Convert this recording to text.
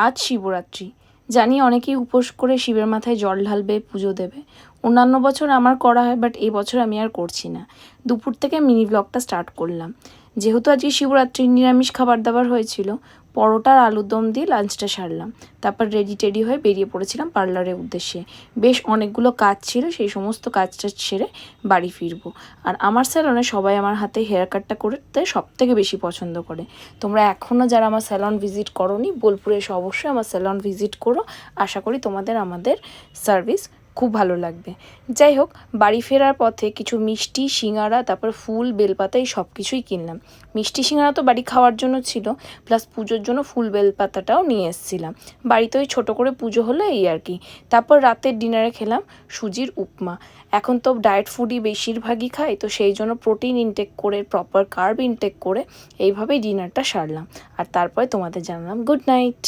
আজ শিবরাত্রি। জানি অনেকেই উপোস করে শিবের মাথায় জল ঢালবে, পুজো দেবে। অন্যান্য বছর আমার করা হয়, বাট এই বছর আমি আর করছি না। দুপুর থেকে মিনি ব্লগটা স্টার্ট করলাম। যেহেতু আজকে শিবরাত্রি, নিরামিষ খাবার দাবার হয়েছিল, পরোটা আর আলুর দম দিয়ে লাঞ্চটা সারলাম। তারপর রেডি টেডি হয়ে বেরিয়ে পড়েছিলাম পার্লারের উদ্দেশ্যে। বেশ অনেকগুলো কাজ ছিল, সেই সমস্ত কাজটা সেরে বাড়ি ফিরবো। আর আমার স্যালনে সবাই আমার হাতে হেয়ার কাটটা করতে সবথেকে বেশি পছন্দ করে। তোমরা এখনও যারা আমার স্যালন ভিজিট করোনি, বোলপুরে এসে অবশ্যই আমার স্যালন ভিজিট করো। আশা করি তোমাদের আমাদের সার্ভিস খুব ভালো লাগবে। যাই হোক, বাড়ি ফেরার পথে কিছু মিষ্টি, সিঙ্গারা, তারপর ফুল, বেলপাতা এই সব কিছুই কিনলাম। মিষ্টি সিঙ্গারা তো বাড়ি খাওয়ার জন্য ছিল, প্লাস পুজোর জন্য ফুল বেলপাতাটাও নিয়ে এসেছিলাম। বাড়িতে ওই ছোটো করে পুজো হলো এই আর কি। তারপর রাতের ডিনারে খেলাম সুজির উপমা। এখন তো ডায়েট ফুডই বেশিরভাগই খাই, তো সেই জন্য প্রোটিন ইনটেক করে, প্রপার কার্ব ইনটেক করে এইভাবেই ডিনারটা সারলাম। আর তারপরে তোমাদের জানালাম গুড নাইট।